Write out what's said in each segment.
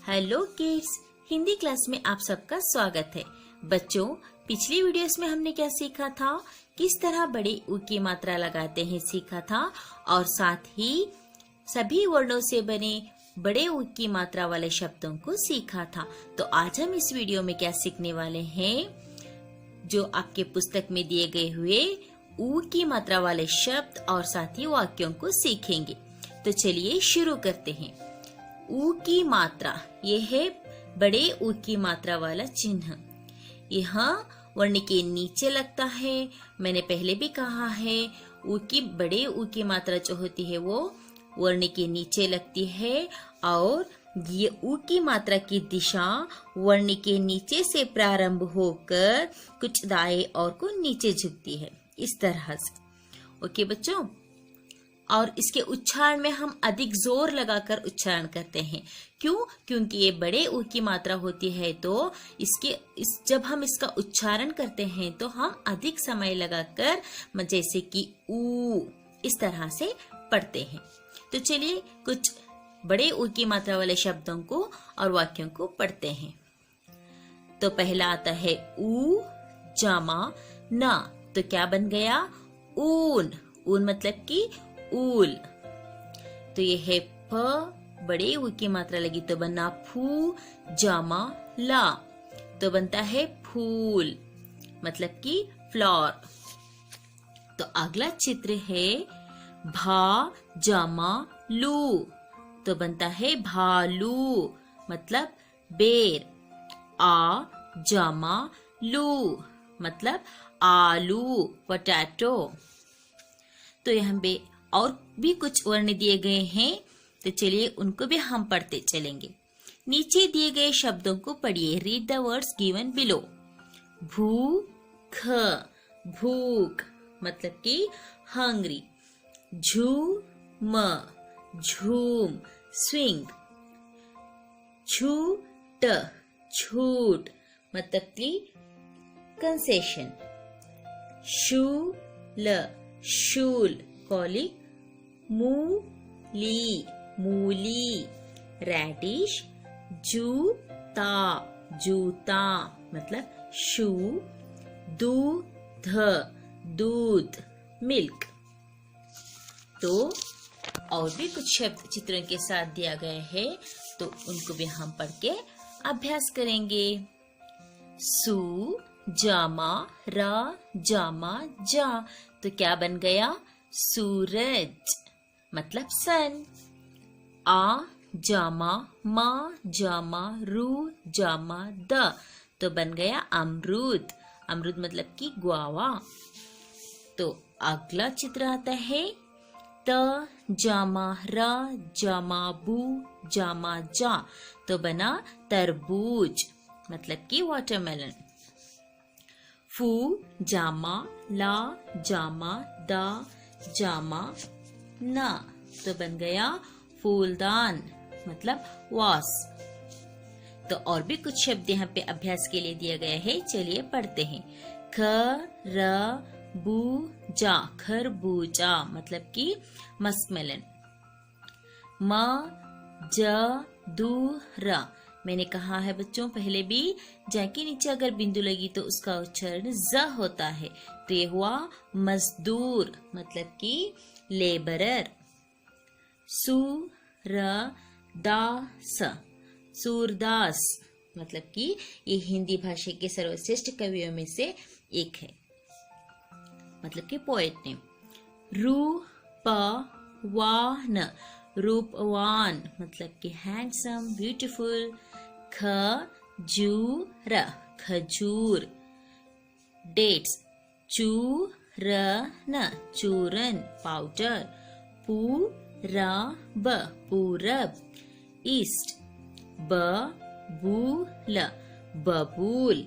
Hello kids, Hindi class में आप सबका स्वागत है। बच्चों, पिछली वीडियोस में हमने क्या सीखा था? किस तरह बड़े ऊ की मात्रा लगाते हैं सीखा था, और साथ ही सभी वर्णों से बने बड़े ऊ की मात्रा वाले शब्दों को सीखा था। तो आज हम इस वीडियो में क्या सीखने वाले हैं? जो आपके पुस्तक में दिए गए हुए ऊ की मात्रा वाले शब्द और साथ ही वाक्यों को सीखेंगे। तो चलिए शुरू करते हैं। ऊ की मात्रा, ये है बड़े ऊ की मात्रा वाला चिन्ह। यहाँ वर्ण के नीचे लगता है। मैंने पहले भी कहा है, ऊ की बड़े ऊ की मात्रा जो होती है वो वर्ण के नीचे लगती है, और ये ऊ की मात्रा की दिशा वर्ण के नीचे से प्रारंभ होकर कुछ दाएं और को नीचे झुकती है, इस तरह से। ओके बच्चों, और इसके उच्चारण में हम अधिक जोर लगाकर उच्चारण करते हैं। क्यों? क्योंकि ये बड़े ऊ की मात्रा होती है, तो जब हम इसका उच्चारण करते हैं तो हम अधिक समय लगाकर, जैसे कि ऊ, इस तरह से पढ़ते हैं। तो चलिए कुछ बड़े ऊ की मात्रा वाले शब्दों को और वाक्यों को पढ़ते हैं। तो पहला आता है ऊ जामा ना। तो क्या बन गया? ऊन। ऊन मतलब कि ऊल। तो ये है फ, बड़े ऊ की मात्रा लगी तो बना फू जामा ला, तो बनता है फूल, मतलब कि फ्लावर। तो अगला चित्र है भा जामा लू, तो बनता है भालू, मतलब बेर। आ जामा लू मतलब आलू, पोटैटो। तो यहाँ पे और भी कुछ वर्ण दिए गए हैं, तो चलिए उनको भी हम पढ़ते चलेंगे। नीचे दिए गए शब्दों को पढ़िए। Read the words given below. भूख, भूख मतलब कि हंग्री। झूम, झूम स्विंग। छूट, छूट मतलब कि कंसेशन। शूल, शूल कॉलिंग। मूली, मूली रैडिश। जूता, जूता मतलब शू। दूध, दूध मिल्क। तो और भी कुछ शब्द चित्रों के साथ दिया गया है, तो उनको भी हम पढ़ के अभ्यास करेंगे। सू जामा रा जामा जा, तो क्या बन गया? सूरज मतलब सन। आ जामा मा जामा रू जामा द, तो बन गया अमरूद। अमरूद मतलब कि गुआवा। तो अगला चित्र आता है त जामा रा जामा बू जामा जा, तो बना तरबूज, मतलब कि वाटरमेलन। फू जामा ला जामा दा जामा ना, तो बन गया फूलदान, मतलब वास। तो और भी कुछ शब्द यहाँ पे अभ्यास के लिए दिया गया है, चलिए पढ़ते हैं। ख र बू जा, खरबूजा मतलब कि मस्कमेलन। म ज दू र, मैंने कहा है बच्चों पहले भी, जा के नीचे अगर बिंदु लगी तो उसका उच्चारण ज होता है। तो ये हुआ मजदूर, मतलब कि लेबरर। सूरदास, सूरदास मतलब कि ये हिंदी भाषा के सर्वश्रेष्ठ कवियों में से एक है, मतलब कि पोएट नेम। रूपवान, रूपवान मतलब कि हैंडसम, ब्यूटीफुल। खजूर, खजूर। डेट्स, चूरन, चूरन पाउडर। पूरब, पूरब। ईस्ट, बबूल, बबूल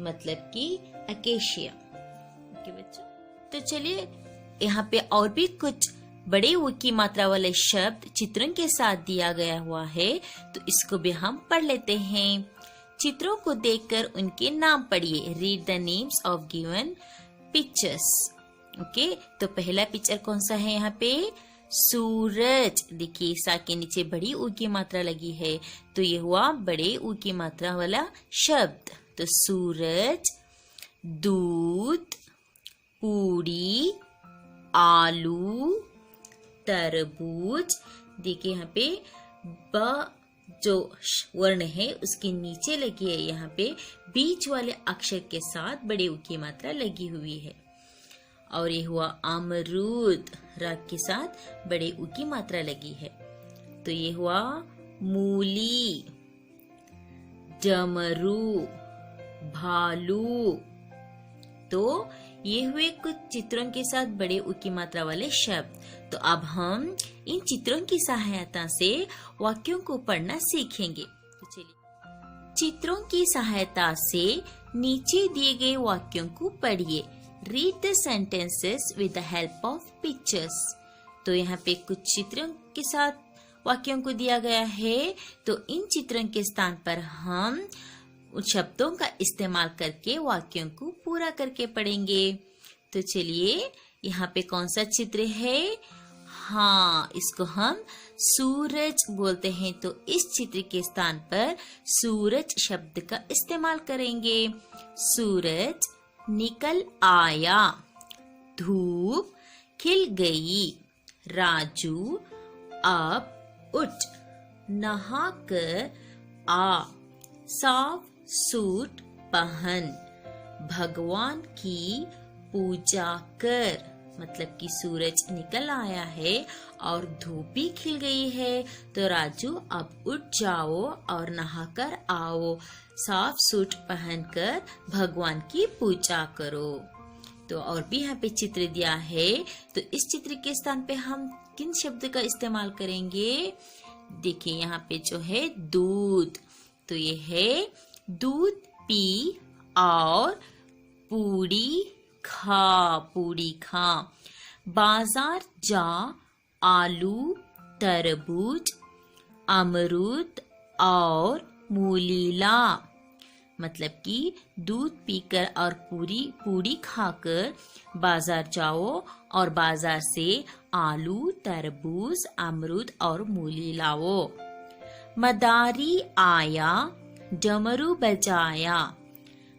मतलब कि अकेशिया। ओके बच्चों, तो चलिए यहाँ पे और भी कुछ बड़े ऊ की मात्रा वाले शब्द चित्रों के साथ दिया गया हुआ है, तो इसको भी हम पढ़ लेते हैं। चित्रों को देखकर उनके नाम पढ़िए। Read the names of given pictures. Okay, तो पहला पिक्चर कौन सा है? यहाँ पे सूरज। देखिए सा के नीचे बड़ी ऊ की मात्रा लगी है, तो ये हुआ बड़े ऊ की मात्रा वाला शब्द। तो सूरज, दूध, पूरी, आलू, तरबूज। देखिए यहाँ पे ब जो वर्ण है उसके नीचे लगी है, यहाँ पे बीच वाले अक्षर के साथ बड़े ऊ की मात्रा लगी हुई है। और ये हुआ अमरूद, र के साथ बड़े ऊ की मात्रा लगी है। तो ये हुआ मूली, डमरू, भालू। तो ये हुए कुछ चित्रों के साथ बड़े ऊ की मात्रा वाले शब्द। तो अब हम इन चित्रों की सहायता से वाक्यों को पढ़ना सीखेंगे। तो चलिए चित्रों की सहायता से नीचे दिए गए वाक्यों को पढ़िए। Read the sentences with the help of pictures. तो यहाँ पे कुछ चित्रों के साथ वाक्यों को दिया गया है, तो इन चित्रों के स्थान पर हम उन शब्दों का इस्तेमाल करके वाक्यों को पूरा करके पढ़ेंगे। तो चलिए यहाँ पे कौन सा चित्र है? हाँ, इसको हम सूरज बोलते हैं। तो इस चित्र के स्थान पर सूरज शब्द का इस्तेमाल करेंगे। सूरज निकल आया, धूप खिल गई, राजू अब उठ, नहा कर आ, साफ सूट पहन, भगवान की पूजा कर। मतलब कि सूरज निकल आया है और धूप भी खिल गई है, तो राजू अब उठ जाओ और नहाकर आओ, साफ सूट पहनकर भगवान की पूजा करो। तो और भी यहाँ पे चित्र दिया है, तो इस चित्र के स्थान पे हम किन शब्द का इस्तेमाल करेंगे? देखिए यहाँ पे जो है दूध, तो ये है दूध पी और पूरी खा, पूरी खा। बाजार जा, आलू, तरबूज, अमरूद और मूली ला। मतलब कि दूध पीकर और पूरी खाकर बाजार जाओ और बाजार से आलू, तरबूज, अमरूद और मूली लाओ। मदारी आया, डमरू बजाया,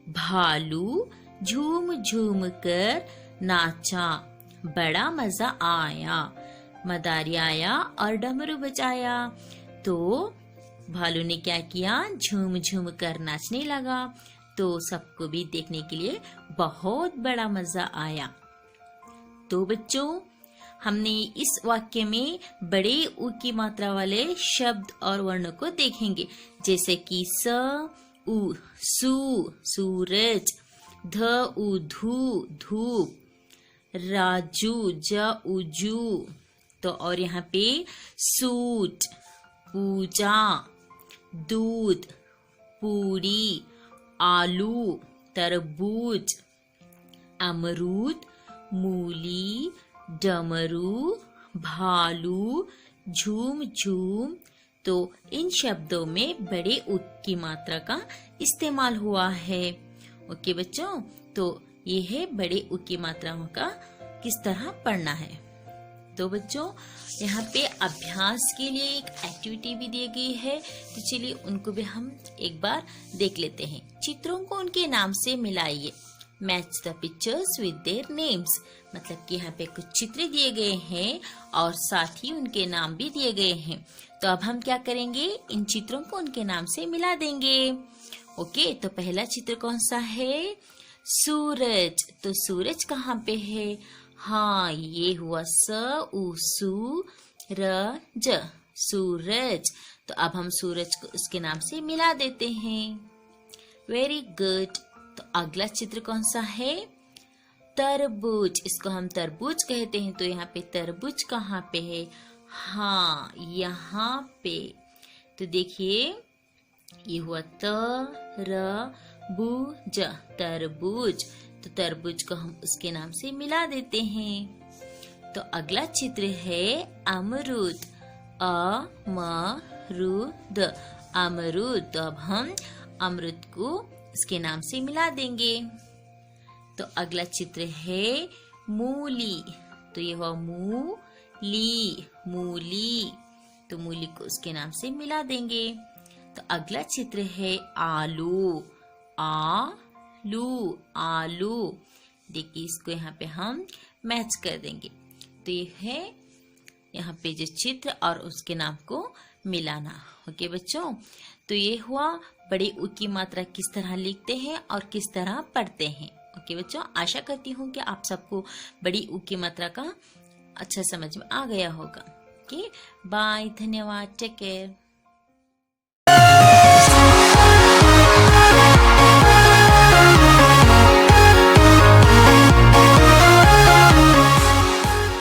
भालू झूम झूम कर नाचा, बड़ा मजा आया। मदारी आया और डमरू बजाया, तो भालू ने क्या किया? झूम झूम कर नाचने लगा। तो सबको भी देखने के लिए बहुत बड़ा मजा आया। तो बच्चों, हमने इस वाक्य में बड़े ऊ की मात्रा वाले शब्द और वर्णों को देखेंगे, जैसे कि स उ सु सूरज, ध उ धू धूप, राजू ज उजू। तो और यहाँ पे सूट पूजा, दूध पूरी, आलू तरबूज, अमरूद मूली, डमरू भालू, झूम झूम। तो इन शब्दों में बड़े ऊ की मात्रा का इस्तेमाल हुआ है। ओके बच्चों, तो ये है बड़े ऊ की मात्राओं का किस तरह पढ़ना है। तो बच्चों, यहाँ पे अभ्यास के लिए एक एक्टिविटी भी दी गई है, तो चलिए उनको भी हम एक बार देख लेते हैं। चित्रों को उनके नाम से मिलाइए। Match the pictures with their names. मतलब कि यहाँ पे कुछ चित्र दिए गए हैं और साथ ही उनके नाम भी दिए गए हैं। तो अब हम क्या करेंगे? इन चित्रों को उनके नाम से मिला देंगे। ओके, तो पहला चित्र कौन सा है? सूरज। तो सूरज कहाँ पे है? हाँ, ये हुआ स उ सू र ज, सूरज। तो अब हम सूरज को उसके नाम से मिला देते हैं। Very good. तो अगला चित्र कौन सा है? तरबूज। इसको हम तरबूज कहते हैं। तो यहाँ पे तरबूज कहाँ पे है? हाँ, यहाँ पे। तो देखिए, ये हुआ त र बू ज, तरबूज। तो तरबूज को हम उसके नाम से मिला देते हैं। तो अगला चित्र है अमरूद। अ म रू द, अमरूद। तो अब हम अमरूद को इसके नाम से मिला देंगे। तो अगला चित्र है मूली। तो ये हुआ मू ली, मूली, तो मूली को उसके नाम से मिला देंगे। तो अगला चित्र है आलू, आलू, आलू। देखिए इसको यहाँ पे हम मैच कर देंगे। तो ये है यहाँ पे जो चित्र और उसके नाम को मिलाना। ओके बच्चों, तो ये हुआ बड़े उ की मात्रा किस तरह लिखते हैं और किस तरह पढ़ते हैं। ओके बच्चों, आशा करती हूँ कि आप सबको बड़ी उ की मात्रा का अच्छा समझ में आ गया होगा। ओके, बाय, धन्यवाद, टेक केयर।